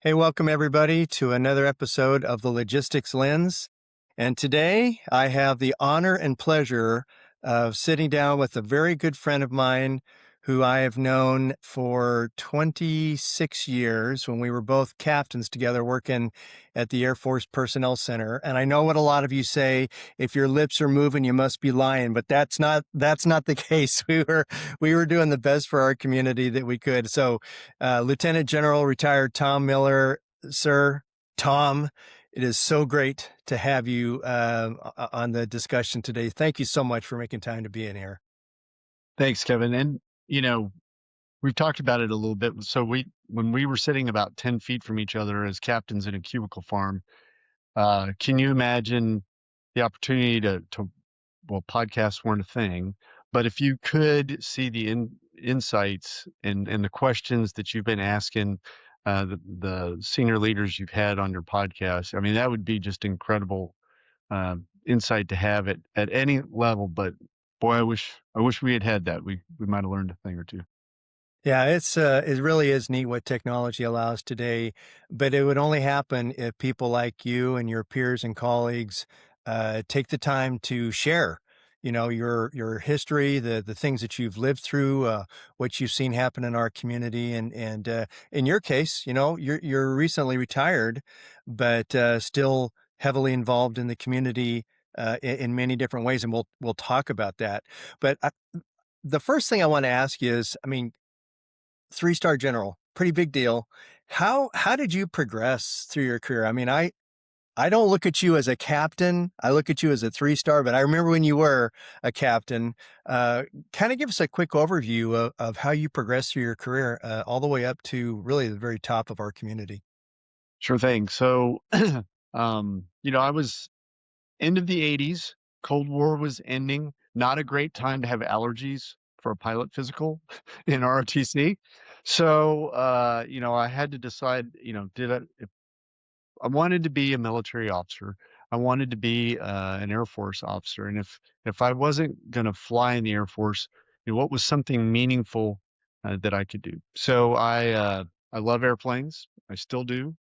Hey, welcome everybody to another episode of the Logistics Lens. And today I have the honor and pleasure of sitting down with a very good friend of mine who I have known for 26 years when we were both captains together working at the Air Force Personnel Center. And I know what a lot of you say, if your lips are moving, you must be lying, but that's not the case. We were doing the best for our community that we could. So Lieutenant General retired Tom Miller, sir, Tom, it is so great to have you on the discussion today. Thank you so much for making time to be in here. Thanks, Kevin. And we've talked about it a little bit. So when we were sitting about 10 feet from each other as captains in a cubicle farm, can you imagine the opportunity well, podcasts weren't a thing, but if you could see the insights and the questions that you've been asking, the senior leaders you've had on your podcast, I mean, that would be just incredible, insight to have at any level. But boy, I wish we had that. We might have learned a thing or two. Yeah, it really is neat what technology allows today, but it would only happen if people like you and your peers and colleagues take the time to share, your history, the things that you've lived through, what you've seen happen in our community, and in your case, you're recently retired, but still heavily involved in the community in many different ways, and we'll talk about that. But the first thing I want to ask you is, I mean, three-star general, pretty big deal. How did you progress through your career? I mean, I don't look at you as a captain. I look at you as a three-star, but I remember when you were a captain. Kind of give us a quick overview of how you progressed through your career, all the way up to really the very top of our community. Sure thing. So, I was end of the 80s. Cold War was ending. Not a great time to have allergies for a pilot physical in ROTC. So, I had to decide, if I wanted to be a military officer, I wanted to be an Air Force officer. And if I wasn't going to fly in the Air Force, what was something meaningful that I could do? So I love airplanes. I still do.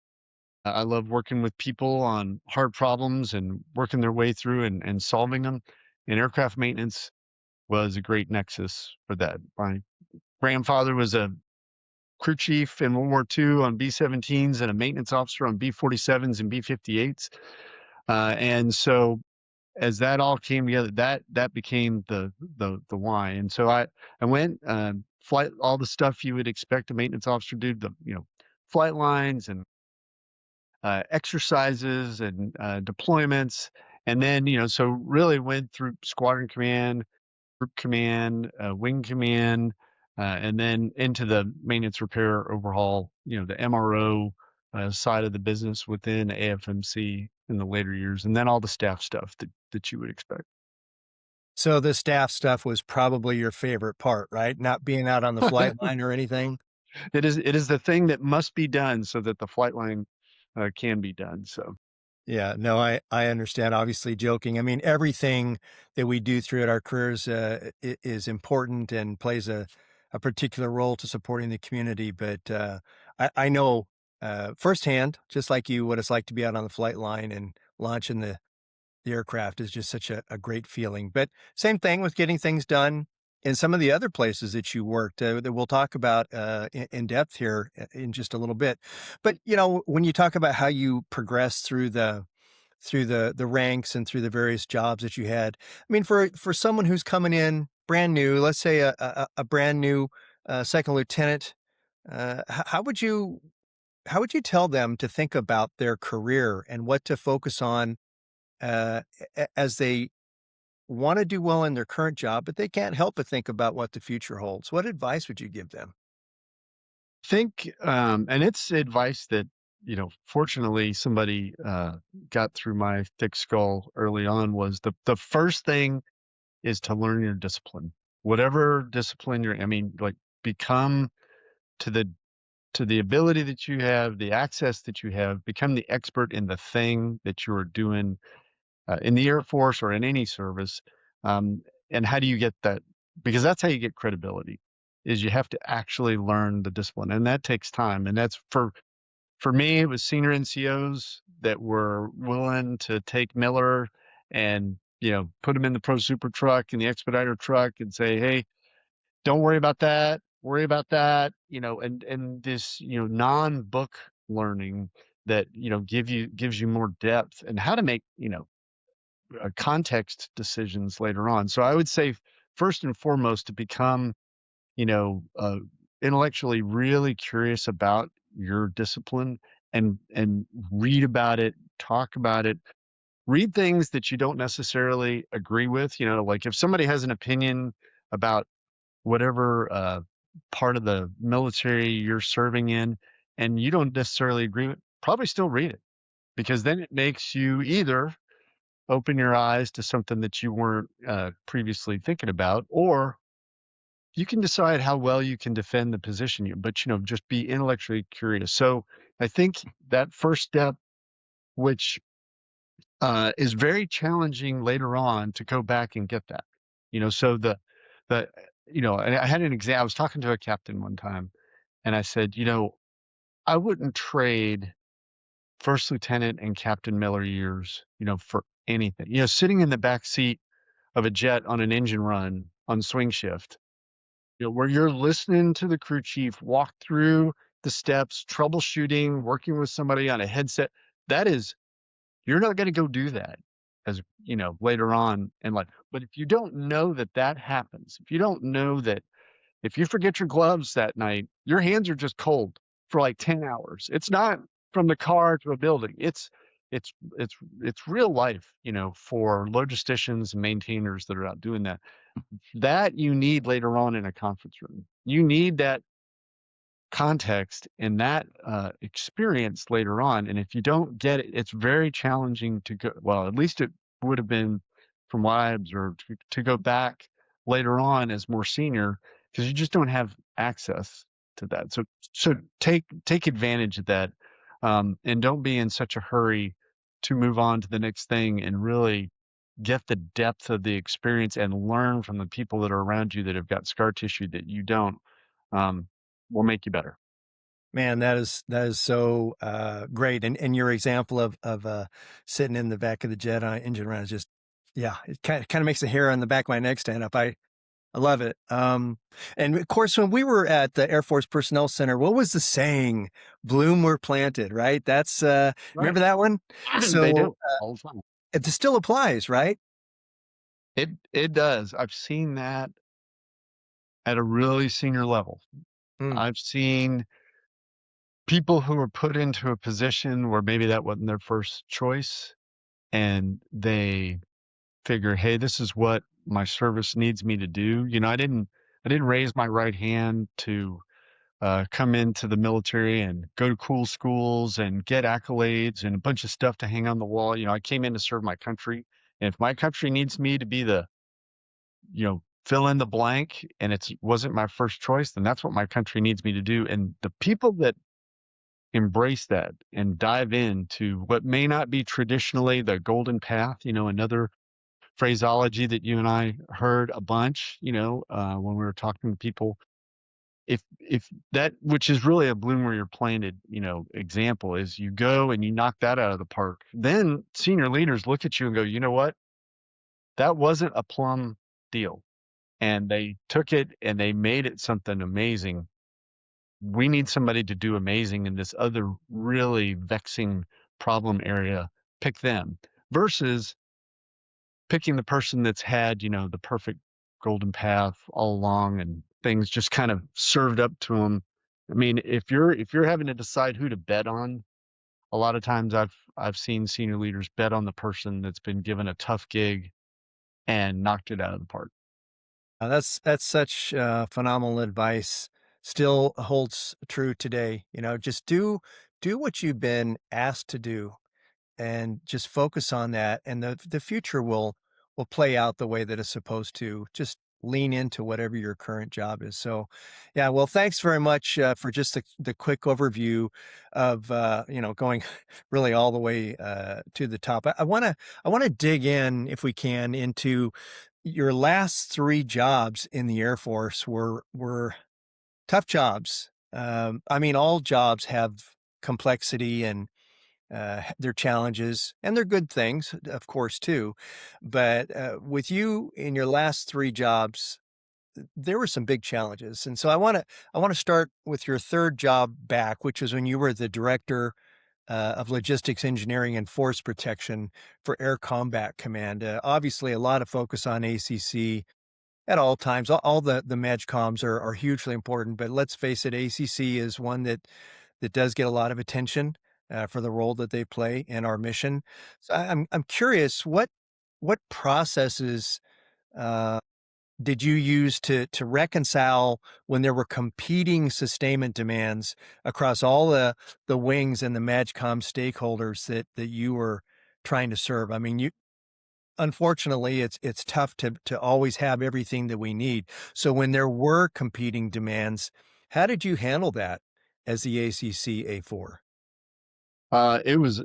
I love working with people on hard problems and working their way through and solving them. And aircraft maintenance was a great nexus for that. My grandfather was a crew chief in World War II on B-17s and a maintenance officer on B-47s and B-58s. And so as that all came together, that became the why. And so I went flight all the stuff you would expect a maintenance officer to do, flight lines and exercises and deployments. And then, so really went through squadron command, group command, wing command, and then into the maintenance repair overhaul, the MRO side of the business within AFMC in the later years, and then all the staff stuff that you would expect. So the staff stuff was probably your favorite part, right? Not being out on the flight line or anything. It is the thing that must be done so that the flight line can be done. So Yeah, no, I understand. Obviously, joking. I mean, everything that we do throughout our careers is important and plays a particular role to supporting the community. But I know firsthand, just like you, what it's like to be out on the flight line and launching the aircraft is just such a great feeling. But same thing with getting things done in some of the other places that you worked that we'll talk about in depth here in just a little bit. But when you talk about how you progress through the ranks and through the various jobs that you had, I mean, for someone who's coming in brand new, let's say a brand new second lieutenant, how would you tell them to think about their career and what to focus on uh, as they want to do well in their current job, but they can't help but think about what the future holds? What advice would you give them? think, and it's advice that, fortunately somebody got through my thick skull early on was the first thing is to learn your discipline. Whatever discipline I mean, like become to the ability that you have, the access that you have, become the expert in the thing that you are doing in the Air Force or in any service. Um, and how do you get that? Because that's how you get credibility. Is you have to actually learn the discipline, and that takes time. And that's For me, it was senior NCOs that were willing to take Miller and, put him in the Pro Super truck and the Expediter truck and say, "Hey, don't worry about that. Worry about that." And this, non-book learning that, gives you more depth and how to make, context decisions later on. So I would say first and foremost to become, you know, uh, intellectually really curious about your discipline and read about it, talk about it, read things that you don't necessarily agree with. Like if somebody has an opinion about whatever part of the military you're serving in, and you don't necessarily agree with, probably still read it because then it makes you either open your eyes to something that you weren't previously thinking about, or you can decide how well you can defend the position but just be intellectually curious. So I think that first step, which is very challenging later on to go back and get that, so the and I had an exam. I was talking to a captain one time and I said, I wouldn't trade first lieutenant and Captain Miller years, for anything. Sitting in the back seat of a jet on an engine run on swing shift, where you're listening to the crew chief walk through the steps, troubleshooting, working with somebody on a headset. That is, you're not going to go do that as, later on in life. But if you don't know that that happens, if you don't know that if you forget your gloves that night, your hands are just cold for like 10 hours. It's not from the car to a building. It's it's real life, for logisticians and maintainers that are out doing that. That you need later on in a conference room. You need that context and that experience later on. And if you don't get it, it's very challenging to go. Well, at least it would have been, from what I observed, to go back later on as more senior because you just don't have access to that. So take advantage of that, and don't be in such a hurry to move on to the next thing and really get the depth of the experience and learn from the people that are around you that have got scar tissue that you don't. Um, will make you better. Man, that is so, great, and your example of, sitting in the back of the jet on engine run is just yeah, it kinda makes the hair on the back of my neck stand up. I love it, and of course, when we were at the Air Force Personnel Center, what was the saying? "Bloom where planted," right? That's, Right. remember that one? They So, do all the time. it still applies, right? It does. I've seen that at a really senior level. Mm. I've seen people who were put into a position where maybe that wasn't their first choice, and they figure, "Hey, this is what my service needs me to do." I didn't raise my right hand to come into the military and go to cool schools and get accolades and a bunch of stuff to hang on the wall. I came in to serve my country. And if my country needs me to be the, fill in the blank and it wasn't my first choice, then that's what my country needs me to do. And the people that embrace that and dive into what may not be traditionally the golden path, another phraseology that you and I heard a bunch, when we were talking to people, if that, which is really a bloom where you're planted, example, is you go and you knock that out of the park, then senior leaders look at you and go, you know what, that wasn't a plum deal, and they took it and they made it something amazing. We need somebody to do amazing in this other really vexing problem area. Pick them versus picking the person that's had, the perfect golden path all along and things just kind of served up to them. I mean, if you're having to decide who to bet on, a lot of times I've seen senior leaders bet on the person that's been given a tough gig and knocked it out of the park. That's such, phenomenal advice, still holds true today, just do what you've been asked to do. And just focus on that, and the future will play out the way that it's supposed to. Just lean into whatever your current job is. So, yeah, well, thanks very much for just the quick overview of going really all the way to the top. I want to dig in, if we can, into your last three jobs in the Air Force were tough jobs. I mean, all jobs have complexity and their challenges and their good things, of course, too. But with you in your last three jobs, there were some big challenges, and so I want to start with your third job back, which is when you were the director of logistics engineering and force protection for Air Combat Command. Obviously, a lot of focus on ACC at all times. All the MAGCOMs are hugely important, but let's face it, ACC is one that does get a lot of attention for the role that they play in our mission. So I'm curious, what processes uh, did you use to reconcile when there were competing sustainment demands across all the wings and the MAGCOM stakeholders that you were trying to serve? I mean, you unfortunately, it's tough to always have everything that we need. So when there were competing demands, how did you handle that as the ACC A4? It was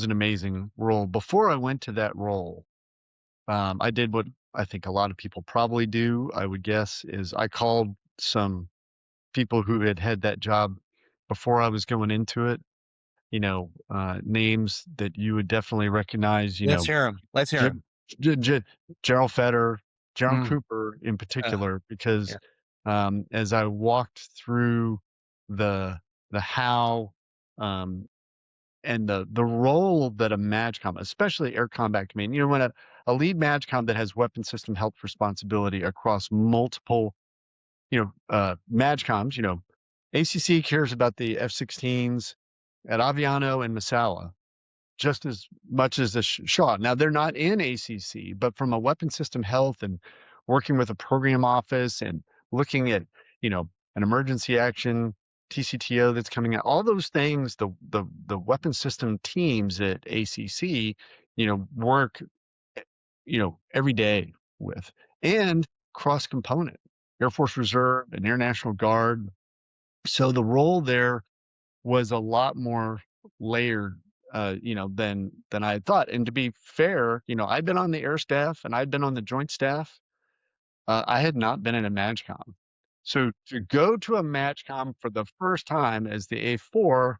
an amazing role. Before I went to that role, I did what I think a lot of people probably do, I would guess, is I called some people who had had that job before I was going into it, names that you would definitely recognize, Let's hear him. Let's hear J him. Gerald Feder, Gerald Mm, Cooper in uh, particular, because, yeah. as I walked through the how, um, and the role that a MAGCOM, especially Air Combat Command, when a lead MAGCOM that has weapon system health responsibility across multiple, MAGCOMs, ACC cares about the F-16s at Aviano and Masala just as much as the Shaw. Now they're not in ACC, but from a weapon system health and working with a program office and looking at, an emergency action TCTO that's coming out, all those things, the weapon system teams at ACC, work, every day with, and cross component, Air Force Reserve and Air National Guard. So the role there was a lot more layered, than I had thought. And to be fair, I'd been on the air staff and I'd been on the joint staff. I had not been in a MAGCOM. So to go to a MAGCOM for the first time as the A4,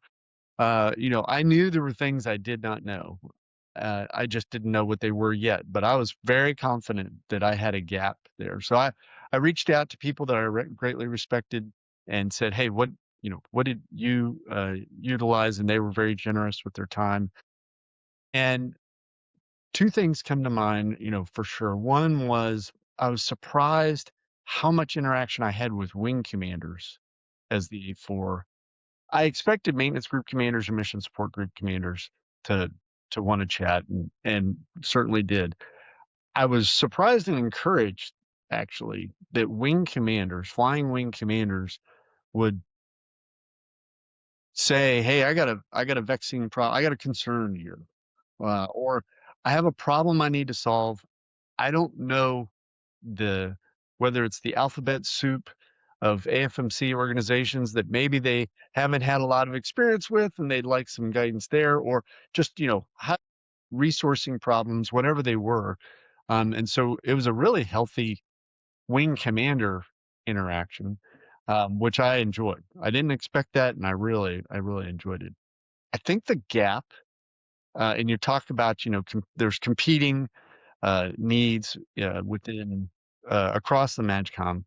I knew there were things I did not know. I just didn't know what they were yet, but I was very confident that I had a gap there. So I reached out to people that I greatly respected and said, "Hey, what did you utilize?" And they were very generous with their time. And two things come to mind, for sure. One was I was surprised how much interaction I had with wing commanders as the A4. I expected maintenance group commanders and mission support group commanders to want to chat, and certainly did. I was surprised and encouraged actually that flying wing commanders would say, "Hey, I got a vexing problem. I got a concern here, or I have a problem I need to solve. I don't know the whether it's the alphabet soup of AFMC organizations that maybe they haven't had a lot of experience with and they'd like some guidance there, or just, how resourcing problems, whatever they were." And so it was a really healthy wing commander interaction, which I enjoyed. I didn't expect that, and I really enjoyed it. I think the gap, and you talked about, there's competing needs within across the MAGCOM.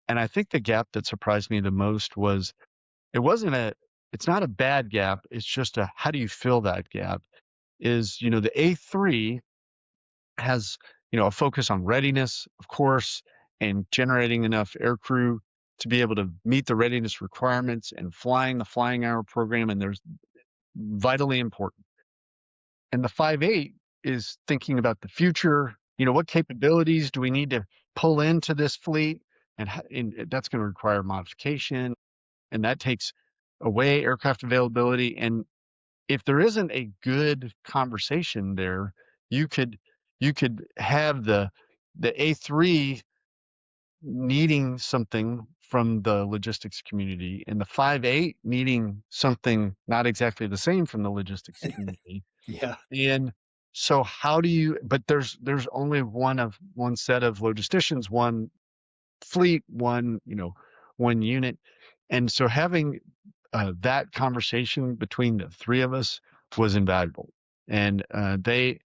And I think the gap that surprised me the most was it wasn't a it's not a bad gap. It's just a how do you fill that gap? Is the A3 has a focus on readiness, of course, and generating enough aircrew to be able to meet the readiness requirements and flying the flying hour program. And there's vitally important. And the 5.8 is thinking about the future. What capabilities do we need to pull into this fleet? And that's going to require modification, and that takes away aircraft availability. And if there isn't a good conversation there, you could have the A3 needing something from the logistics community and the 5.8 needing something not exactly the same from the logistics community. Yeah. And so how do you but there's only one set of logisticians, one fleet, one unit. And so having that conversation between the three of us was invaluable. And they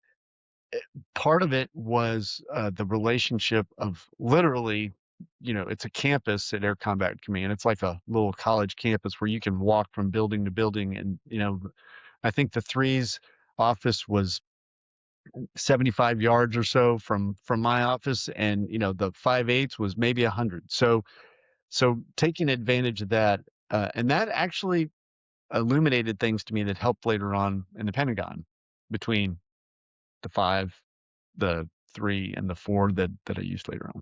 part of it was the relationship of literally, it's a campus at Air Combat Command. It's like a little college campus where you can walk from building to building. And, I think the threes office was 75 yards or so from my office. And, the 5/8 was maybe 100. So taking advantage of that, and that actually illuminated things to me that helped later on in the Pentagon between the five, the three, and the four that I used later on.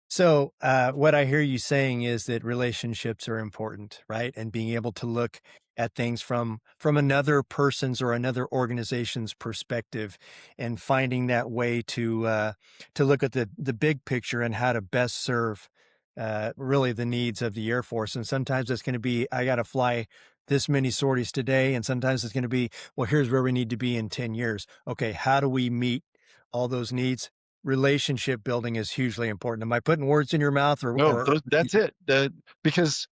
So, what I hear you saying is that relationships are important, right? And being able to look at things from another person's or another organization's perspective, and finding that way to look at the big picture and how to best serve really the needs of the Air Force. And sometimes it's going to be, I got to fly this many sorties today, and sometimes it's going to be, well, here's where we need to be in 10 years. Okay, how do we meet all those needs? Relationship building is hugely important. Am I putting words in your mouth No, or that's it. Because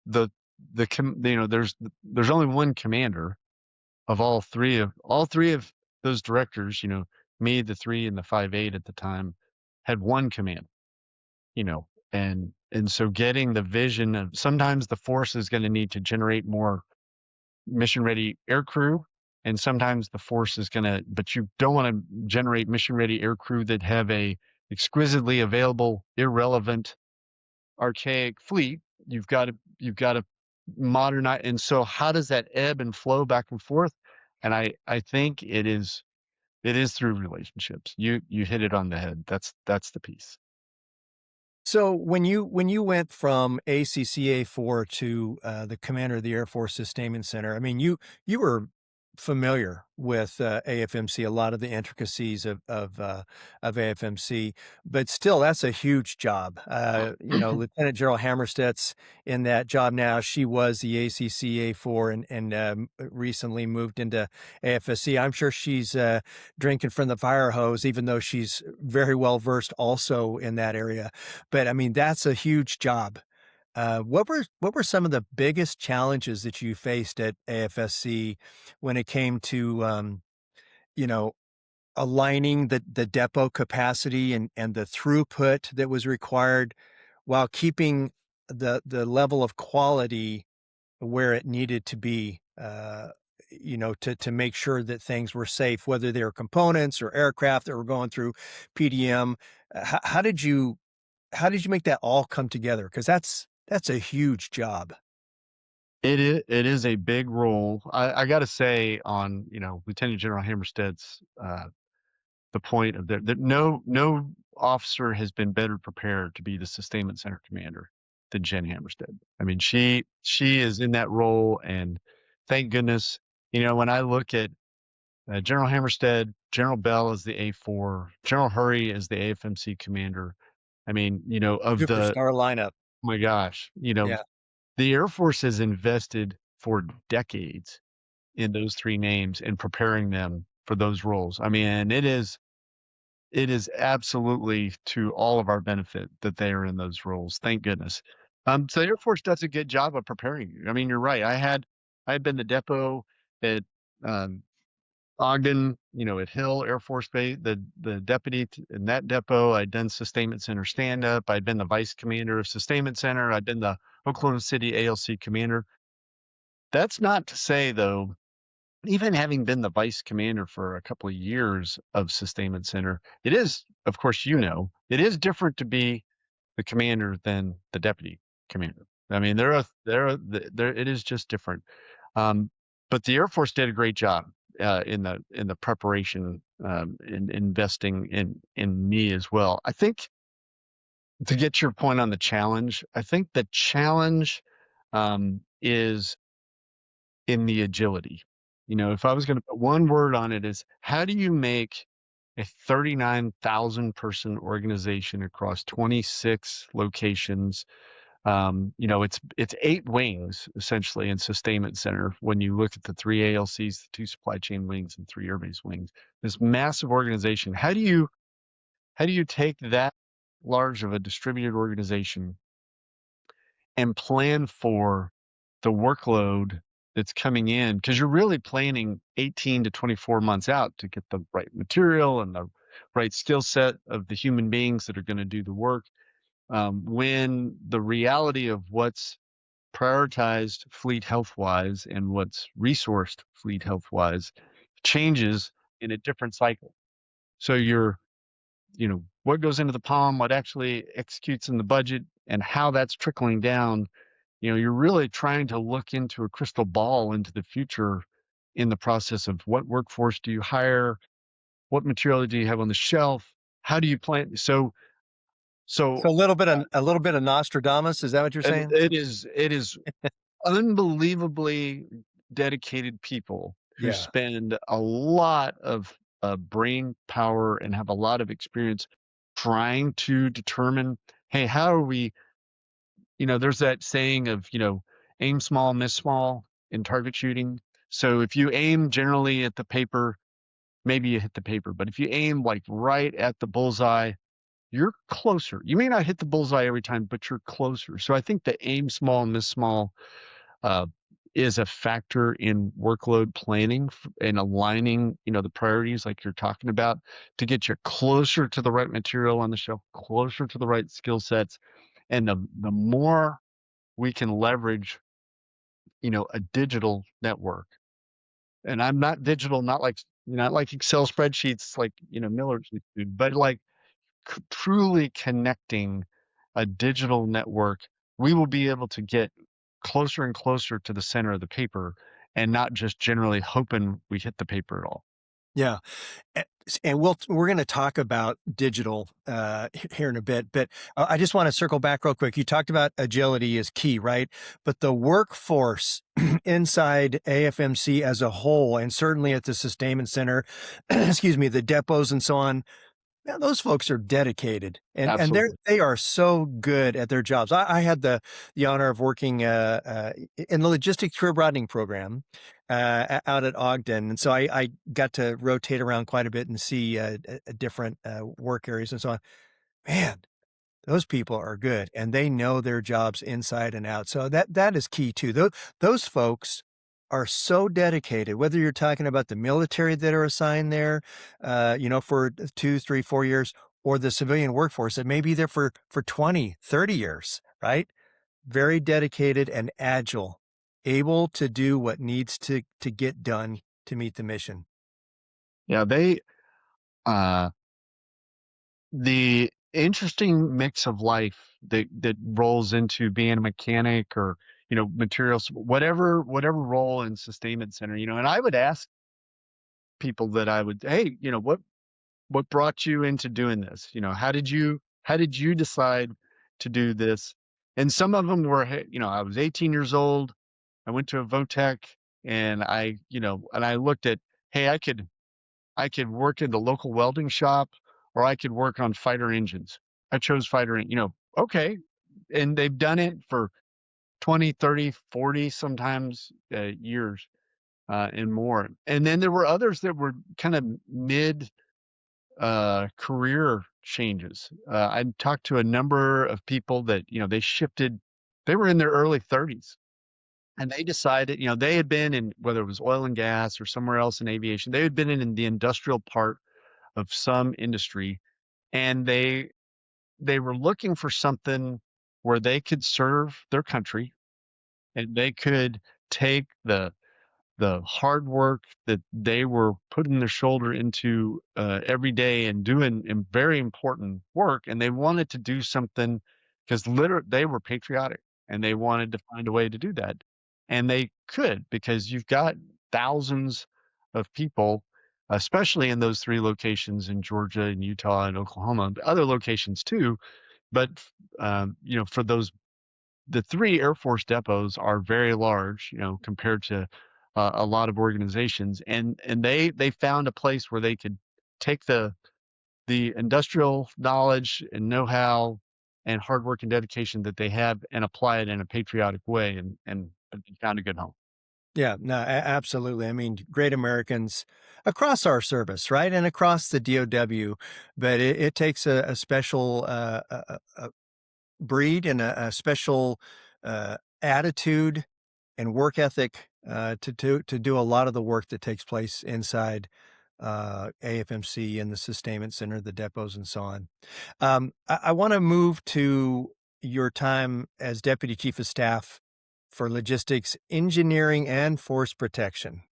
the there's only one commander of all three of those directors. Me, the three, and the 5/8 at the time had one command. And so getting the vision of sometimes the force is going to need to generate more mission ready air crew, and sometimes the force is going to, but you don't want to generate mission ready air crew that have a exquisitely available, irrelevant, archaic fleet. You've got to modernize. And so how does that ebb and flow back and forth? And I think it is through relationships. You hit it on the head. That's the piece. So when you went from ACCA 4 to the commander of the Air Force Sustainment Center, I mean, you were familiar with AFMC, a lot of the intricacies of AFMC, but still, that's a huge job. Lieutenant General Hammerstedt's in that job now. She was the ACCA 4 and recently moved into AFSC. I'm sure she's drinking from the fire hose, even though she's very well versed also in that area. But I mean, that's a huge job. What were some of the biggest challenges that you faced at AFSC when it came to you know, aligning the depot capacity and the throughput that was required while keeping the level of quality where it needed to be, to make sure that things were safe, whether they were components or aircraft that were going through PDM. How did you make that all come together? Because that's a huge job. It is a big role. I got to say on Lieutenant General Hammerstead's the point of that no officer has been better prepared to be the sustainment center commander than Jen Hammerstead. I mean, she is in that role, and thank goodness. When I look at General Hammerstead, General Bell is the A4, General Hurry is the AFMC commander. I mean, of the Superstar lineup. oh my gosh, Yeah. the Air Force has invested for decades in those three names and preparing them for those roles. I mean, it is absolutely to all of our benefit that they are in those roles. Thank goodness. So the Air Force does a good job of preparing you. I mean, you're right. I had been the depot at um, Ogden, at Hill Air Force Base, the deputy in that depot. I'd done sustainment center stand up. I'd been the vice commander of sustainment center. I'd been the Oklahoma City ALC commander. That's not to say though, even having been the vice commander for a couple of years of sustainment center, it is, of course, it is different to be the commander than the deputy commander. I mean, it is just different. Um, but the Air Force did a great job in the preparation, in investing in me as well. I think to get your point on the challenge, I think the challenge is in the agility. If I was going to put one word on it, is how do you make a 39,000 person organization across 26 locations? It's eight wings essentially in sustainment center. When you look at the three ALCs, the two supply chain wings, and three air base wings, this massive organization. How do you take that large of a distributed organization and plan for the workload that's coming in, because you're really planning 18 to 24 months out to get the right material and the right skill set of the human beings that are going to do the work. When the reality of what's prioritized fleet health wise and what's resourced fleet health wise changes in a different cycle. So what goes into the palm, what actually executes in the budget, and how that's trickling down. You're really trying to look into a crystal ball into the future in the process of what workforce do you hire, what material do you have on the shelf, how do you plan. So So a little bit of Nostradamus, is that what you're and saying? it is unbelievably dedicated people who Yeah. spend a lot of brain power and have a lot of experience trying to determine, hey, how are we, there's that saying of, aim small, miss small in target shooting. So if you aim generally at the paper, maybe you hit the paper, but if you aim like right at the bullseye, you're closer. You may not hit the bullseye every time, but you're closer. So I think the aim small, miss small uh, is a factor in workload planning and aligning, the priorities like you're talking about to get you closer to the right material on the shelf, closer to the right skill sets. And the more we can leverage, a digital network. And I'm not digital, not like Excel spreadsheets, like, Miller's, but like truly connecting a digital network, we will be able to get closer and closer to the center of the paper and not just generally hoping we hit the paper at all. Yeah. And we're going to talk about digital here in a bit, but I just want to circle back real quick. You talked about agility is key, right? But the workforce inside AFMC as a whole, and certainly at the sustainment center, excuse me, the depots and so on, man, those folks are dedicated, and Absolutely. they are so good at their jobs. I had the honor of working in the logistics career broadening program out at Ogden, and so I got to rotate around quite a bit and see different work areas and so on. Man, those people are good, and they know their jobs inside and out. So that is key too. Those folks are so dedicated, whether you're talking about the military that are assigned there, for 2, 3, 4 years, or the civilian workforce that may be there for 20, 30 years, right? Very dedicated and agile, able to do what needs to get done to meet the mission. Yeah, uh the interesting mix of life that rolls into being a mechanic or, materials, whatever role in sustainment center, and I would ask people that I would, hey, what brought you into doing this? How did you decide to do this? And some of them were, hey, I was 18 years old. I went to a Votech and I looked at, hey, I could work in the local welding shop or I could work on fighter engines. I chose okay. And they've done it for 20, 30, 40, sometimes years and more. And then there were others that were kind of mid career changes. I talked to a number of people that, they were in their early 30s and they decided, they had been in, whether it was oil and gas or somewhere else in aviation, they had been in the industrial part of some industry and they were looking for something where they could serve their country and they could take the hard work that they were putting their shoulder into every day and doing very important work, and they wanted to do something because literally they were patriotic and they wanted to find a way to do that, and they could because you've got thousands of people, especially in those three locations in Georgia and Utah and Oklahoma, but other locations too. But for those the three Air Force depots are very large, compared to a lot of organizations, and they found a place where they could take the industrial knowledge and know-how and hard work and dedication that they have and apply it in a patriotic way, and they found a good home. Yeah, no, absolutely. I mean, great Americans across our service, right, and across the DOW, but it takes a special breed and a special attitude and work ethic to do a lot of the work that takes place inside AFMC and the sustainment center, the depots, and so on. I want to move to your time as deputy chief of staff for logistics, engineering, and force protection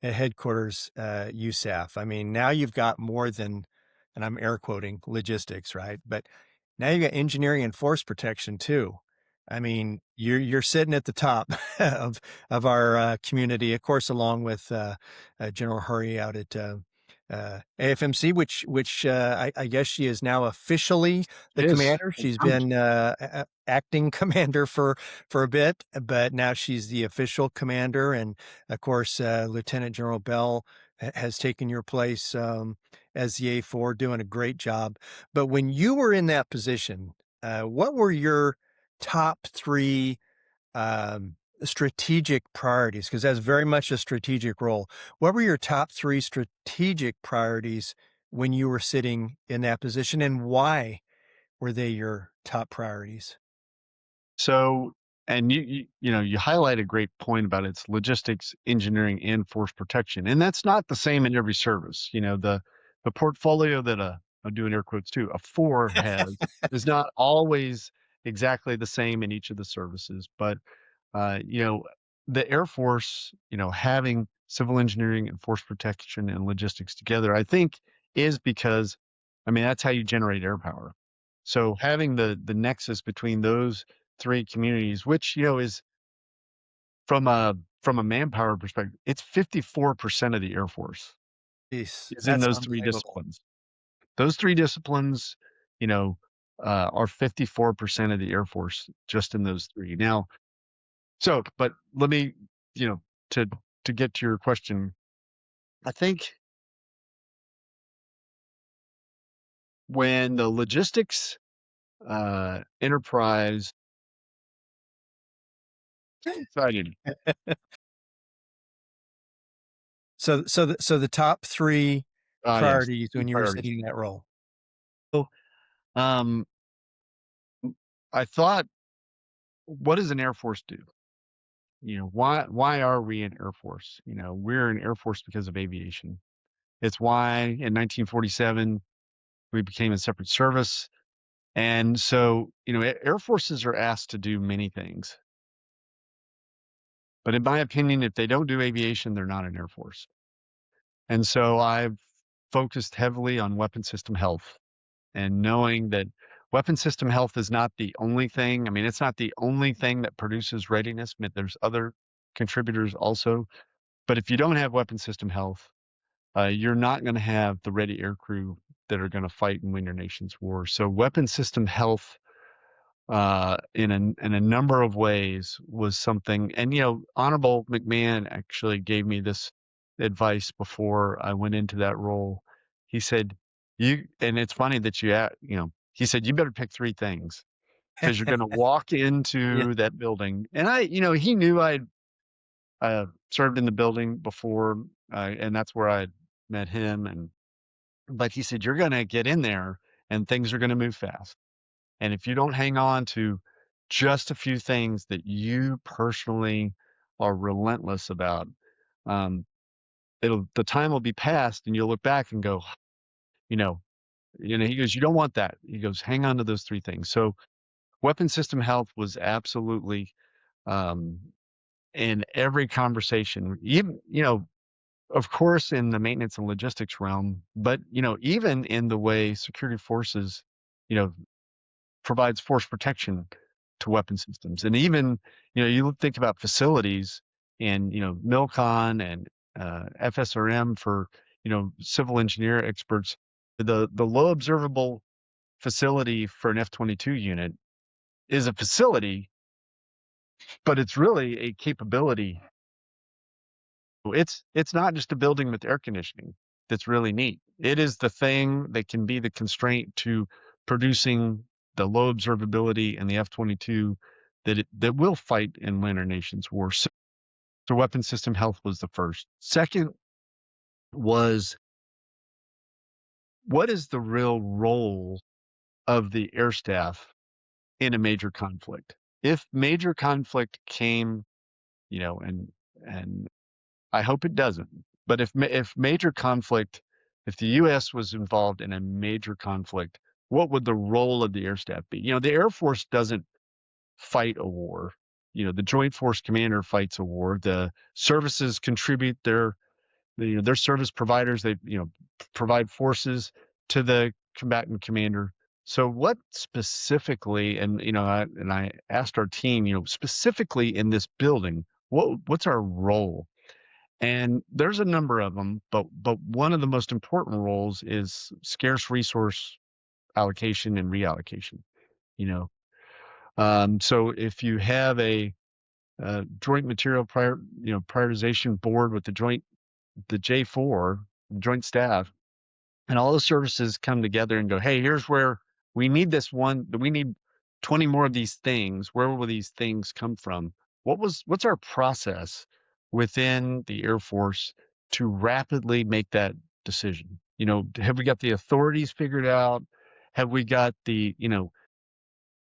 at headquarters, USAF. I mean, now you've got more than, and I'm air quoting, logistics, right? But now you got engineering and force protection too. I mean, you're sitting at the top of our community, of course, along with General Hurry out at AFMC, which I guess she is now officially the It is commander. She's confirmed. been acting commander for a bit, but now she's the official commander. And of course, Lieutenant General Bell has taken your place as the A4, doing a great job. But when you were in that position, what were your top three strategic priorities? Because that's very much a strategic role. What were your top three strategic priorities when you were sitting in that position, and why were they your top priorities? So, and you highlight a great point about its logistics, engineering, and force protection, and that's not the same in every service. The portfolio that I'm doing air quotes too, a four has is not always exactly the same in each of the services. But uh, you know, the Air Force, having civil engineering and force protection and logistics together, I think is because, I mean, that's how you generate air power. So having the nexus between those three communities, which, is from a manpower perspective, it's 54% of the Air Force Jeez, is in that's those three unbelievable. disciplines. Those three disciplines, you know, are 54% of the Air Force just in those three. Now, but let me, you know, to get to your question, I think when the logistics enterprise, so excited. So the top three Yes, priorities three when you were priorities. sitting in that role. So, um, I thought, what does an Air Force do? Why are we an Air Force? We're an Air Force because of aviation. It's why in 1947 we became a separate service. And so, Air Forces are asked to do many things. But in my opinion, if they don't do aviation, they're not an Air Force. And so I've focused heavily on weapon system health and knowing that weapon system health is not the only thing. I mean, it's not the only thing that produces readiness. I mean, there's other contributors also. But if you don't have weapon system health, you're not going to have the ready air crew that are going to fight and win your nation's war. So weapon system health in a number of ways was something. And Honorable McMahon actually gave me this advice before I went into that role. He said, "You," and it's funny that he said, "You better pick three things because you're going to walk Yeah. into that building." And he knew I'd served in the building before, and that's where I met him. But he said, "You're going to get in there, and things are going to move fast." And if you don't hang on to just a few things that you personally are relentless about, um, the time will be past and you'll look back and go, you know, he goes, you don't want that. He goes, hang on to those three things. So weapon system health was absolutely, um, in every conversation, even, of course, in the maintenance and logistics realm, but, even in the way security forces, you know, provides force protection to weapon systems. And even, you think about facilities and, MILCON and FSRM for, civil engineer experts, the low observable facility for an F-22 unit is a facility, but it's really a capability. It's not just a building with air conditioning that's really neat. It is the thing that can be the constraint to producing the low observability and the F-22 that will fight and win our nation's war. So weapon system health was the first. Second was, what is the real role of the air staff in a major conflict? If major conflict came, and I hope it doesn't. But if major conflict, if the U.S. was involved in a major conflict, what would the role of the air staff be? The Air Force doesn't fight a war. The Joint Force Commander fights a war. The services contribute their service providers. They provide forces to the combatant commander. So what specifically, and I asked our team, specifically in this building, what's our role? And there's a number of them, but one of the most important roles is scarce resource allocation and reallocation. You know, so if you have a joint material prioritization board with the J4 joint staff, and all the services come together and go, hey, here's where we need we need 20 more of these things. Where will these things come from? What's our process within the Air Force to rapidly make that decision? Have we got the authorities figured out? Have we got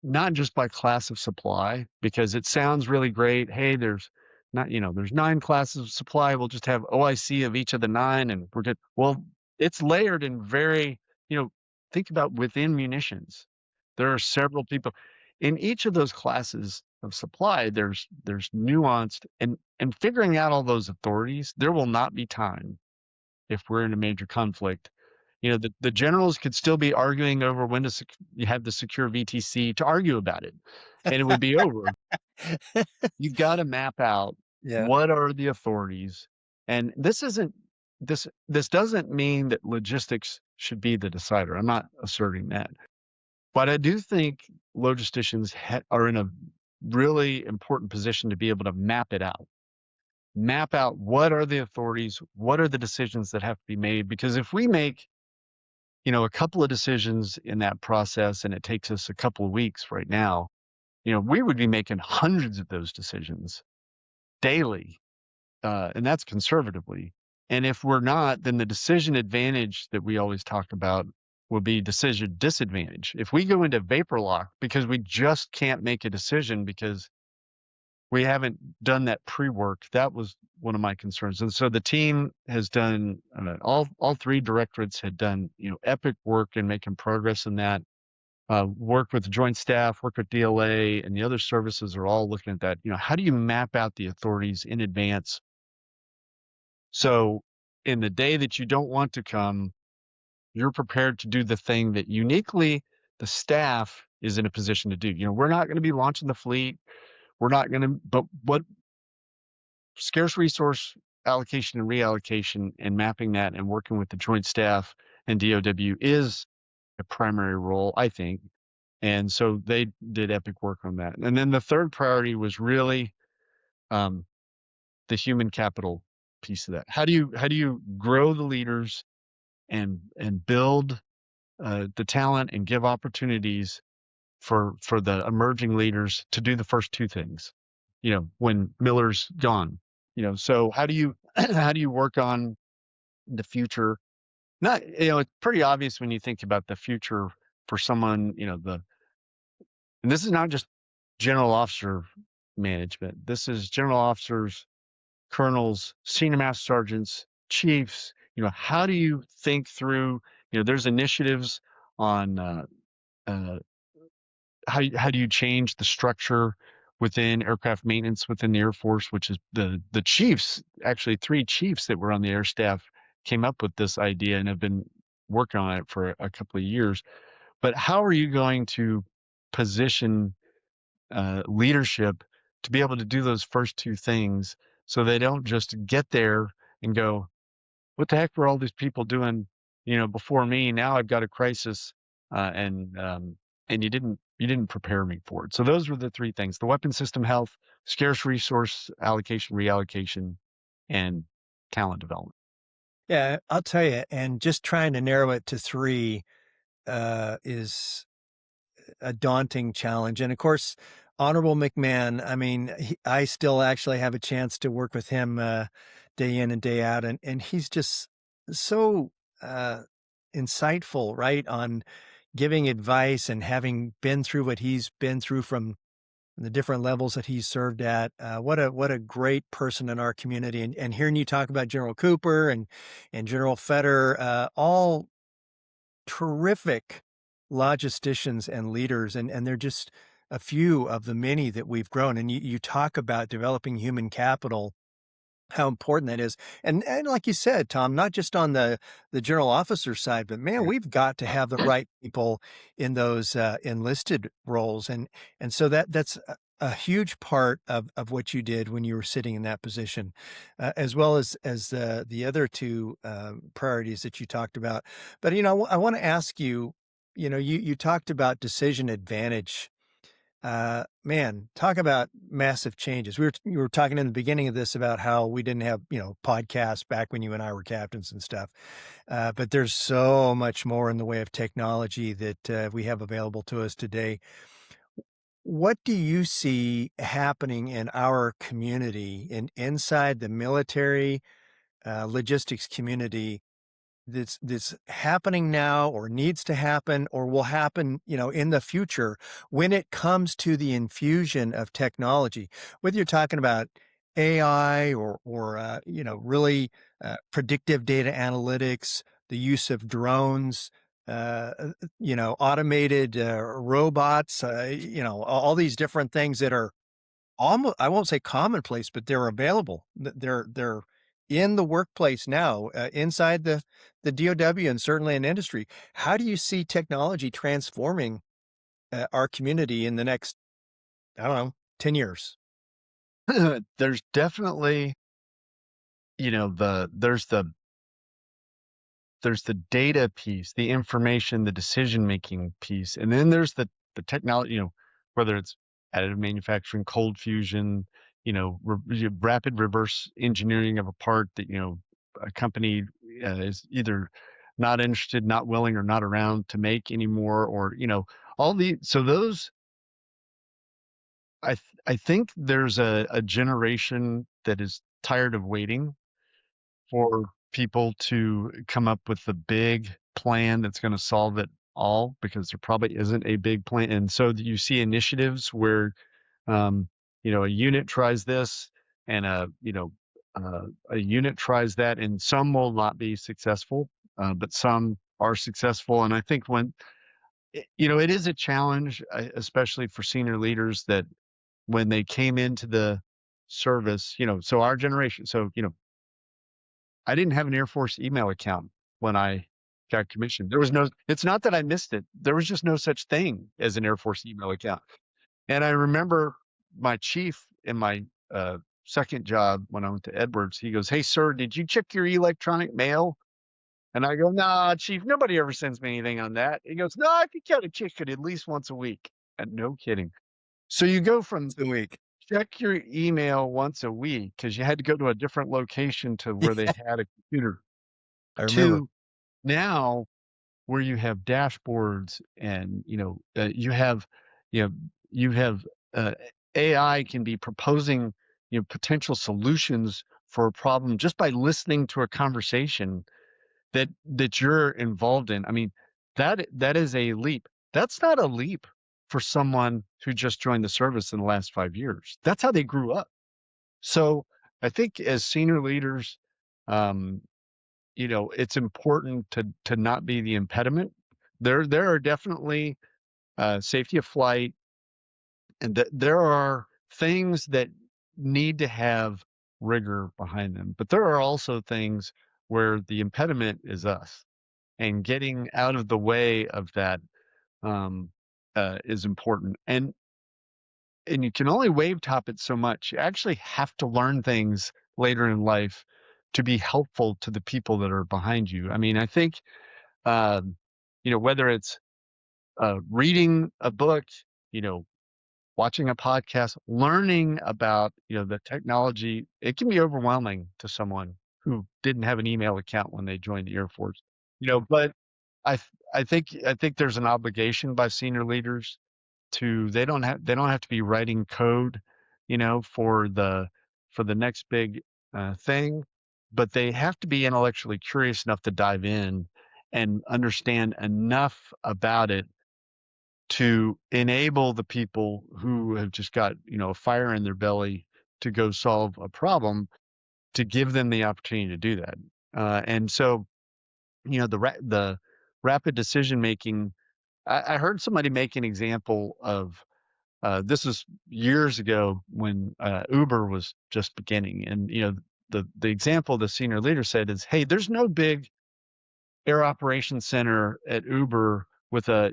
not just by class of supply, because it sounds really great. Hey, there's 9 classes of supply. We'll just have OIC of each of the 9 and we're good. Well, it's layered in think about within munitions. There are several people in each of those classes of supply. There's nuanced and figuring out all those authorities. There will not be time if we're in a major conflict. The generals could still be arguing over when to you have the secure VTC to argue about it, and it would be over. You've got to map out Yeah. what are the authorities, and this doesn't mean that logistics should be the decider. I'm not asserting that, but I do think logisticians are in a really important position to be able to map it out. Map out what are the authorities, what are the decisions that have to be made, because if we make a couple of decisions in that process, and it takes us a couple of weeks right now, we would be making hundreds of those decisions daily, and that's conservatively. And if we're not, then the decision advantage that we always talk about will be decision disadvantage. If we go into vapor lock because we just can't make a decision because we haven't done that pre-work, that was one of my concerns. And so the team has done all 3 directorates had done epic work in making progress in that. Work with the joint staff, work with DLA, and the other services are all looking at that. How do you map out the authorities in advance? So in the day that you don't want to come, you're prepared to do the thing that uniquely the staff is in a position to do. We're not going to be launching the fleet. We're not going to, but what scarce resource allocation and reallocation and mapping that and working with the joint staff and DOW is a primary role, I think. And so they did epic work on that. And then the third priority was really the human capital piece of that. How do you grow the leaders and build the talent and give opportunities for the emerging leaders to do the first 2 things, when Miller's gone, so how do you how do you work on the future? Not, it's pretty obvious when you think about the future for someone, and this is not just general officer management. This is general officers, colonels, senior master sergeants, chiefs. How do you think through, there's initiatives on uh, how do you change the structure within aircraft maintenance within the Air Force, which is the chiefs, actually 3 chiefs that were on the air staff came up with this idea and have been working on it for a couple of years. But how are you going to position leadership to be able to do those first 2 things so they don't just get there and go, what the heck were all these people doing, before me? Now I've got a crisis, and you didn't prepare me for it. So those were the 3 things: the weapon system health, scarce resource allocation, reallocation, and talent development. Yeah, I'll tell you, and just trying to narrow it to 3, is a daunting challenge, and of course, Honorable McMahon, I mean, I still actually have a chance to work with him, day in and day out, and he's just so, insightful, right, on giving advice and having been through what he's been through from and the different levels that he's served at. What a great person in our community, and hearing you talk about General Cooper and General Fetter, all terrific logisticians and leaders, and they're just a few of the many that we've grown. And you talk about developing human capital, how important that is. And like you said, Tom, not just on the general officer side, but man, we've got to have the right people in those enlisted roles. And so that's a huge part of what you did when you were sitting in that position, as well as the other two priorities that you talked about. But I want to ask you, you talked about decision advantage. Man, talk about massive changes. You were talking in the beginning of this about how we didn't have, podcasts back when you and I were captains and stuff. But there's so much more in the way of technology that we have available to us today. What do you see happening in our community and inside the military logistics community that's happening now or needs to happen or will happen, in the future when it comes to the infusion of technology, whether you're talking about AI or really predictive data analytics, the use of drones, automated robots, all these different things that are almost, I won't say commonplace, but they're available. They're in the workplace now, inside the DOW and certainly in industry. How do you see technology transforming, our community in the next, I don't know, 10 years? There's definitely, there's the data piece, the information, the decision making piece, and then there's the technology, whether it's additive manufacturing, cold fusion, rapid reverse engineering of a part that a company is either not interested, not willing, or not around to make anymore, or all the so those I think there's a generation that is tired of waiting for people to come up with the big plan that's going to solve it all, because there probably isn't a big plan. And so you see initiatives where, um, a unit tries this and a unit tries that, and some will not be successful, but some are successful. And I think it is a challenge, especially for senior leaders, that when they came into the service, so our generation, so, I didn't have an Air Force email account when I got commissioned. There was no, it's not that I missed it. There was just no such thing as an Air Force email account. And I remember my chief in my second job when I went to Edwards, he goes, "Hey, sir, did you check your electronic mail?" And I go, "Nah, chief, nobody ever sends me anything on that." He goes, "No, I think you ought to check it at least once a week." And no kidding. So you go from The week. check your email once a week because you had to go to a different location to where they had a computer, I remember. to now where you have dashboards and you know you have AI can be proposing potential solutions for a problem just by listening to a conversation that you're involved in. I mean, that is a leap. That's not a leap for someone who just joined the service in the last 5 years. That's how they grew up. So I think as senior leaders, um, it's important to not be the impediment. There are definitely safety of flight, and there are things that need to have rigor behind them. But there are also things where the impediment is us, and getting out of the way of that um, is important. And you can only wave top it so much. You actually have to learn things later in life to be helpful to the people that are behind you. I mean, I think whether it's reading a book, you know, watching a podcast, learning about, the technology, it can be overwhelming to someone who didn't have an email account when they joined the Air Force. But I think there's an obligation by senior leaders to they don't have to be writing code, for the next big thing, but they have to be intellectually curious enough to dive in and understand enough about it to enable the people who have just got, a fire in their belly to go solve a problem, to give them the opportunity to do that. And so, the rapid decision making. I heard somebody make an example of, this is years ago when Uber was just beginning, and the example the senior leader said is, "Hey, there's no big air operations center at Uber with a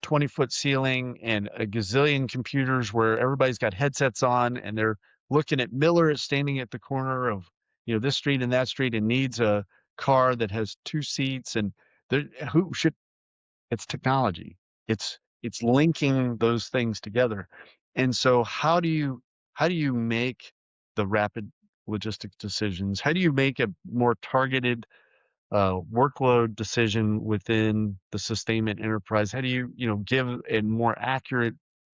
20-foot ceiling and a gazillion computers where everybody's got headsets on and they're looking at Miller is standing at the corner of this street and that street and needs a car that has two seats, and there, who should it's technology. It's linking those things together. And so how do you make the rapid logistic decisions? How do you make a more targeted workload decision within the sustainment enterprise? How do you give a more accurate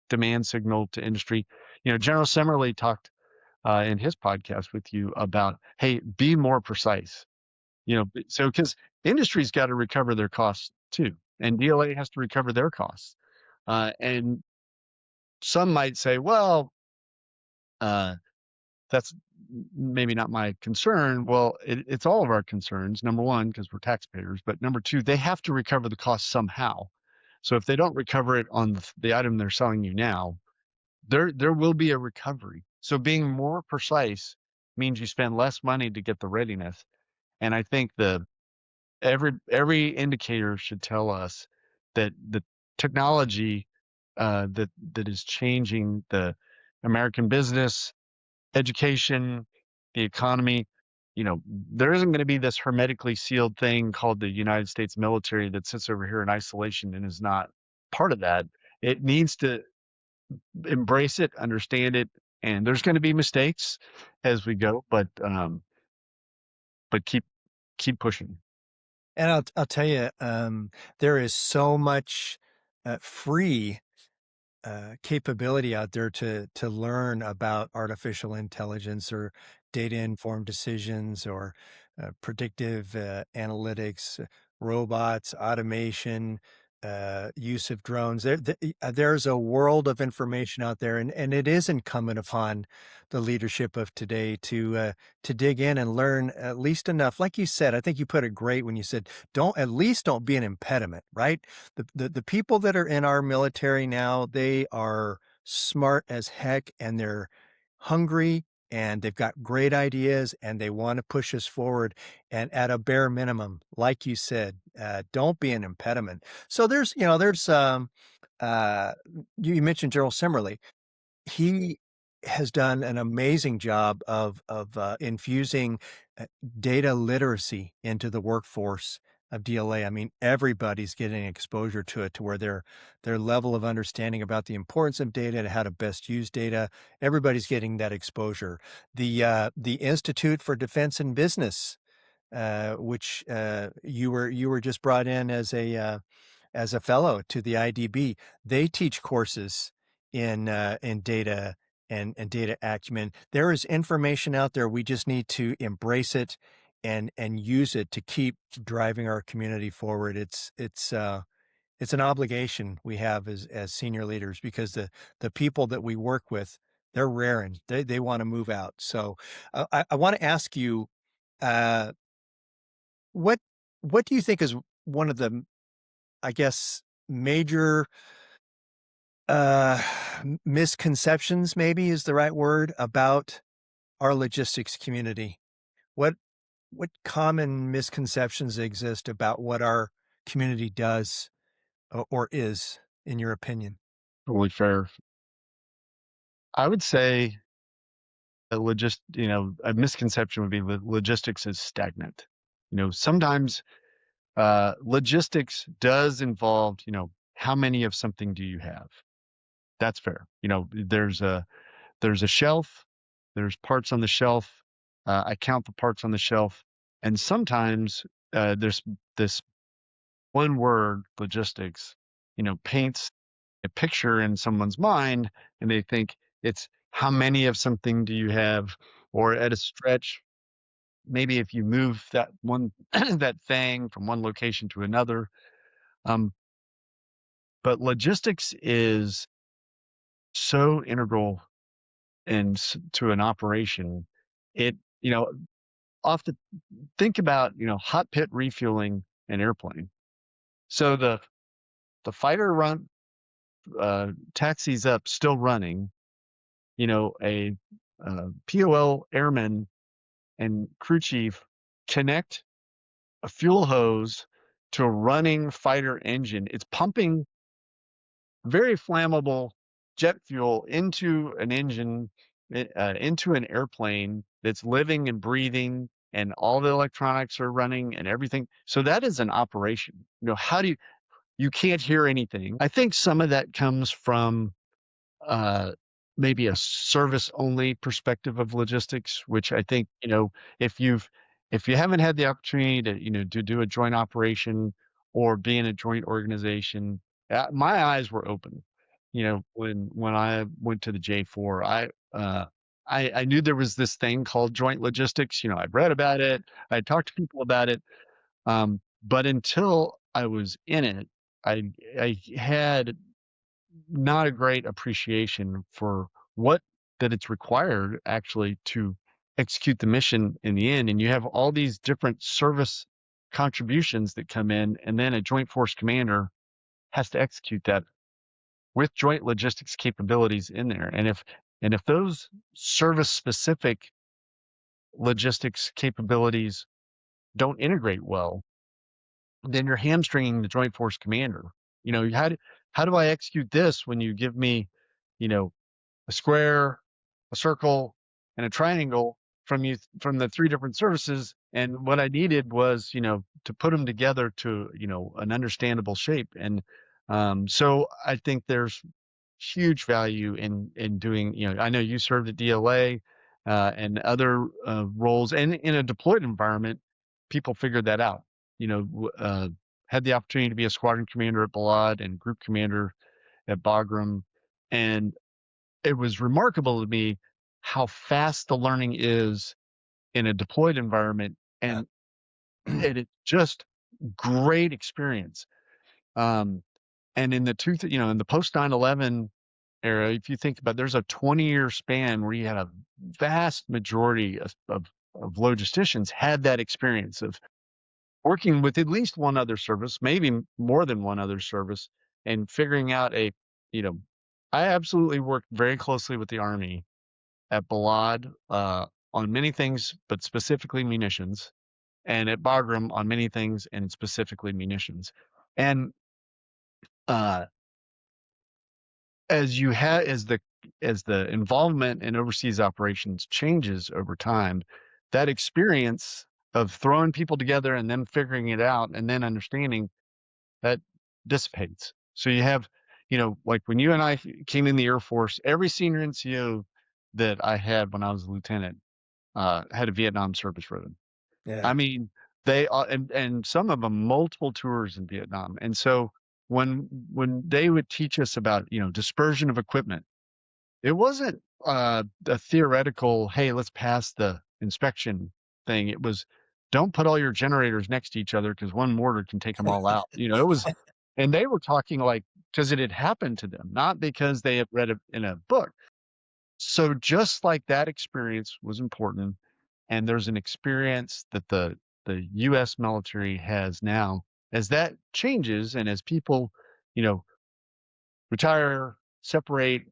demand signal to industry? General Summerly talked in his podcast with you about, hey, be more precise. So because industry's got to recover their costs too, and DLA has to recover their costs. And some might say, well, uh, that's maybe not my concern. Well, it's all of our concerns. Number one, because we're taxpayers, but number two, they have to recover the cost somehow. So if they don't recover it on the item they're selling you now, there will be a recovery. So being more precise means you spend less money to get the readiness. And I think every indicator should tell us that the technology that is changing the American business, education, the economy. There isn't going to be this hermetically sealed thing called the United States military that sits over here in isolation and is not part of that. It needs to embrace it, understand it, and there's going to be mistakes as we go, but keep pushing. And I'll tell you, there is so much free capability out there to learn about artificial intelligence or data informed decisions or predictive analytics, robots, automation, use of drones. There's a world of information out there, and it is incumbent upon the leadership of today to dig in and learn at least enough. Like you said, I think you put it great when you said, don't be an impediment, right? The people that are in our military now, they are smart as heck, and they're hungry, and they've got great ideas, and they want to push us forward. And at a bare minimum, like you said, don't be an impediment. So uh, you mentioned Gerald Simmerly. He has done an amazing job of infusing, uh, data literacy into the workforce of DLA. I mean, everybody's getting exposure to it to where their level of understanding about the importance of data and how to best use data, everybody's getting that exposure. The Institute for Defense and Business, which, you were just brought in as a fellow to the IDB. They teach courses in data and data acumen. There is information out there. We just need to embrace it and use it to keep driving our community forward. It's an obligation we have as senior leaders because the people that we work with, they're raring. They want to move out. So I want to ask you, uh, what what do you think is one of the, I guess, major misconceptions maybe is the right word about our logistics community? What what common misconceptions exist about what our community does or is, in your opinion? Totally fair. I would say a misconception would be that logistics is stagnant. Sometimes logistics does involve, how many of something do you have? That's fair. There's a shelf, there's parts on the shelf. I count the parts on the shelf, and sometimes there's this one word, logistics, paints a picture in someone's mind, and they think it's how many of something do you have, or at a stretch, maybe if you move that one that thing from one location to another. Um, but logistics is so integral to an operation. It, often think about, hot pit refueling an airplane. So the fighter taxis up, still running. A POL airman and crew chief connect a fuel hose to a running fighter engine. It's pumping very flammable jet fuel into an engine, into an airplane that's living and breathing, and all the electronics are running and everything. So that is an operation. How do you can't hear anything. I think some of that comes from uh, maybe a service only perspective of logistics, which I think, if you've, if you haven't had the opportunity to, to do a joint operation or be in a joint organization, my eyes were open. When I went to the J4, I knew there was this thing called joint logistics. I'd read about it. I talked to people about it. But until I was in it, I had not a great appreciation for what that it's required actually to execute the mission in the end. And you have all these different service contributions that come in, and then a joint force commander has to execute that with joint logistics capabilities in there. And if those service specific logistics capabilities don't integrate well, then you're hamstringing the joint force commander. How do I execute this when you give me, you know, a square, a circle, and a triangle from the three different services. And what I needed was, to put them together to, an understandable shape. And so I think there's huge value in doing, I know you served at DLA and other roles, and in a deployed environment, people figured that out. Had the opportunity to be a squadron commander at Balad and group commander at Bagram, and it was remarkable to me how fast the learning is in a deployed environment, Yeah. and it's just great experience. Um, and in the post 9/11 era, if you think about, there's a 20-year span where you had a vast majority of logisticians had that experience of working with at least one other service, maybe more than one other service, and figuring out you know, I absolutely worked very closely with the Army at Balad on many things, but specifically munitions, and at Bagram on many things and specifically munitions. And uh, as the involvement in overseas operations changes over time, that experience of throwing people together and them figuring it out and then understanding that dissipates. So you have, like when you and I came in the Air Force, every senior NCO that I had when I was a lieutenant had a Vietnam service rhythm. Yeah. I mean, and some of them multiple tours in Vietnam. And so when they would teach us about, dispersion of equipment, it wasn't a theoretical, hey, let's pass the inspection thing. It was, don't put all your generators next to each other because one mortar can take them all out. It was, and they were talking like, because it had happened to them, not because they had read it in a book. So just like that experience was important, and there's an experience that the U.S. military has now, as that changes and as people, you know, retire, separate,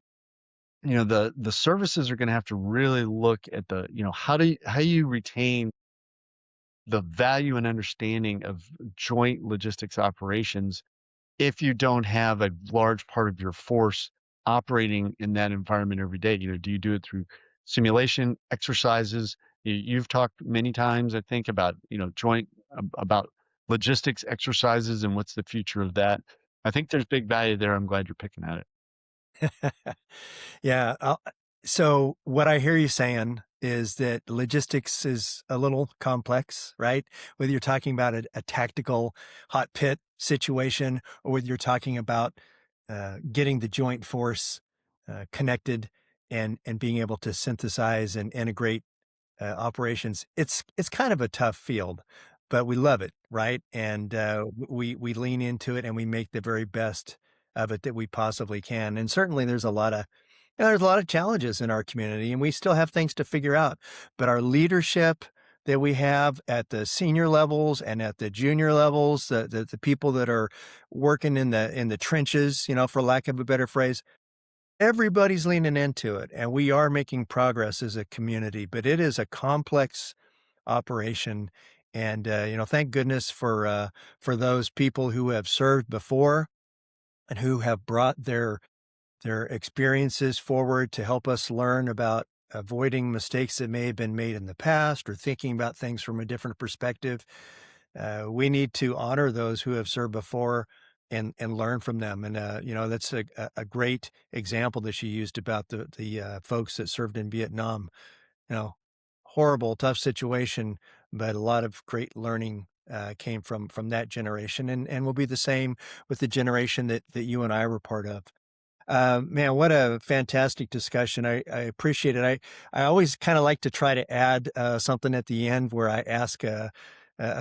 the services are going to have to really look at how you retain the value and understanding of joint logistics operations if you don't have a large part of your force operating in that environment every day. Do you do it through simulation exercises? You've talked many times, I think, about, about logistics exercises and what's the future of that. I think there's big value there. I'm glad you're picking at it. Yeah, so what I hear you saying is that logistics is a little complex, right? Whether you're talking about a tactical hot pit situation or whether you're talking about getting the joint force connected and being able to synthesize and integrate operations, it's kind of a tough field, but we love it, right? And we lean into it and we make the very best of it that we possibly can. And certainly there's a lot of challenges in our community, and we still have things to figure out. But our leadership that we have at the senior levels and at the junior levels, the people that are working in the trenches, for lack of a better phrase, everybody's leaning into it, and we are making progress as a community. But it is a complex operation, and thank goodness for those people who have served before and who have brought their experiences forward to help us learn about avoiding mistakes that may have been made in the past or thinking about things from a different perspective. We need to honor those who have served before and learn from them. And that's a great example that she used about the folks that served in Vietnam. You know, horrible, tough situation, but a lot of great learning came from that generation, and will be the same with the generation that you and I were part of. Man, what a fantastic discussion. I appreciate it. I always kind of like to try to add something at the end where I ask a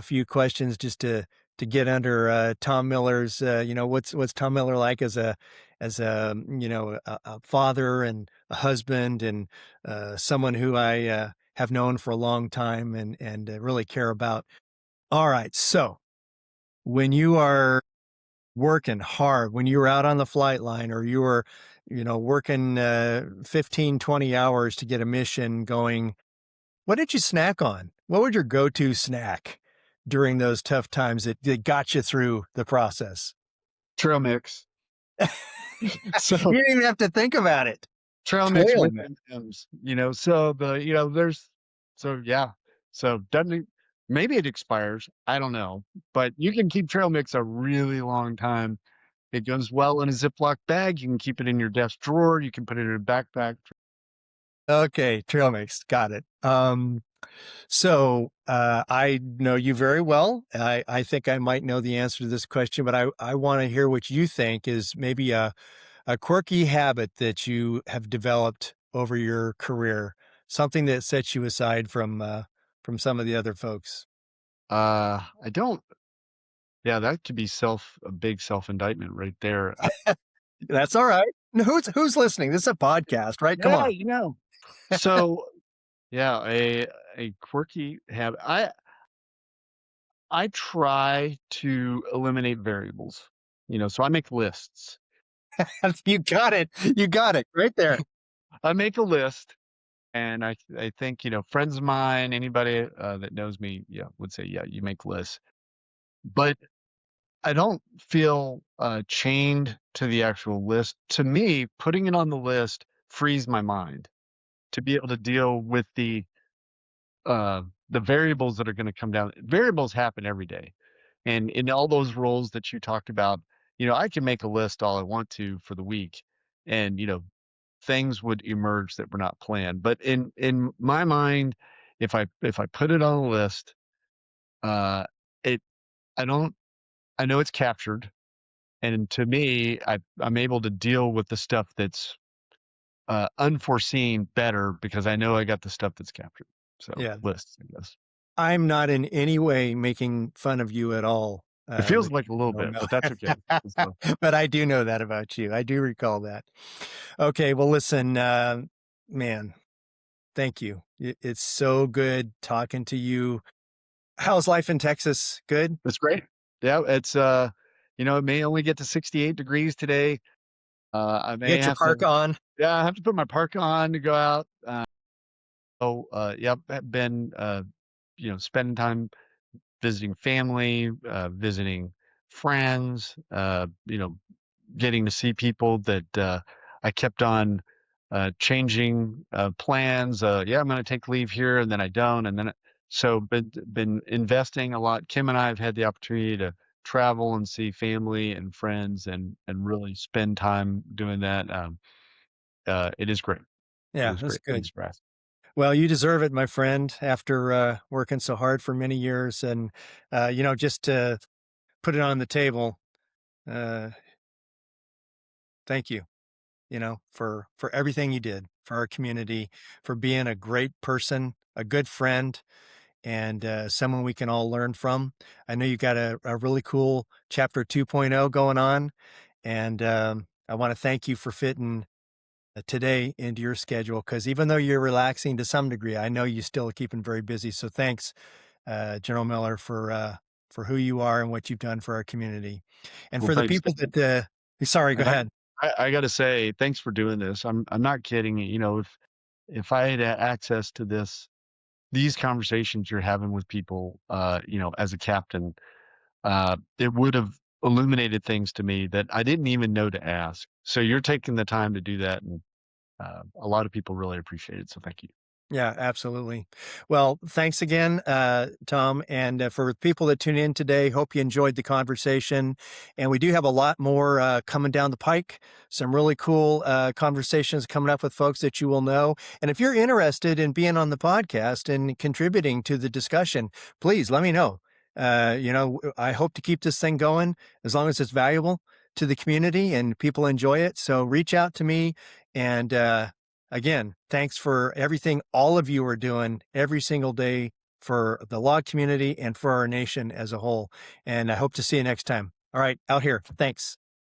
few questions just to get under Tom Miller's. What's Tom Miller like as a father and a husband and someone who I have known for a long time and really care about. All right, so when you are working hard, when you were out on the flight line or you were, working 15, 20 hours to get a mission going, what did you snack on? What was your go-to snack during those tough times that got you through the process? Trail mix. You So didn't even have to think about it. trail mix Trail with mix. M&Ms, so there's so yeah. So doesn't it maybe it expires, I don't know, but you can keep trail mix a really long time. It goes well in a Ziploc bag, you can keep it in your desk drawer, you can put it in a backpack. Okay, trail mix. Got it. So I know you very well. I think I might know the answer to this question, but I want to hear what you think is maybe a quirky habit that you have developed over your career, something that sets you aside from some of the other folks. I don't yeah, that could be a big self-indictment right there. That's all right. No, who's listening? This is a podcast, right? Come Yeah, on. So, yeah, a quirky habit. I try to eliminate variables, so I make lists. You got it. You got it right there. I make a list, and I think, friends of mine, anybody, that knows me, yeah, would say, "Yeah, you make lists." But I don't feel, chained to the actual list. To me, putting it on the list frees my mind to be able to deal with the variables that are gonna come down. Variables happen every day. And in all those roles that you talked about, I can make a list all I want to for the week and, things would emerge that were not planned. But in my mind, if I put it on a list, uh, it I don't I know it's captured. And to me, I'm able to deal with the stuff that's unforeseen better because I know I got the stuff that's captured. So Yeah. lists, I guess. I'm not in any way making fun of you at all, It feels with like a little oh, bit, no. but that's okay. So But I do know that about you. I do recall that. Okay, well, listen, man, thank you. It's so good talking to you. How's life in Texas? Good? it's great. Yeah, it may only get to 68 degrees today. I You may got your have to, park on? yeah, I have to put my parka on to go out. Yep, I've been, spending time visiting family, visiting friends, getting to see people that I kept on changing plans. Yeah, I'm going to take leave here, and then I don't, and then so been investing a lot. Kim and I have had the opportunity to travel and see family and friends, and really spend time doing that. It is great. It Yeah, is that's great. good. Thanks for asking. Well, you deserve it, my friend, after, working so hard for many years and, just to put it on the table, uh, thank you. For everything you did for our community, for being a great person, a good friend, and someone we can all learn from. I know you got a really cool chapter 2.0 going on, And I want to thank you for fitting today into your schedule because even though you're relaxing to some degree, I know you still are keeping very busy. So thanks, General Miller, for who you are and what you've done for our community, and Well, for the thanks. people that. Sorry, go And ahead. I got to say, thanks for doing this. I'm not kidding. You know, if I had access to these conversations you're having with people, you know, as a captain, it would have illuminated things to me that I didn't even know to ask. So you're taking the time to do that, and a lot of people really appreciate it. So thank you. Yeah, absolutely. Well, thanks again, Tom. And for people that tune in today, hope you enjoyed the conversation. And we do have a lot more coming down the pike, some really cool conversations coming up with folks that you will know. And if you're interested in being on the podcast and contributing to the discussion, please let me know. I hope to keep this thing going as long as it's valuable to the community and people enjoy it. So reach out to me and, again, thanks for everything all of you are doing every single day for the log community and for our nation as a whole. And I hope to see you next time. All right, out here. Thanks.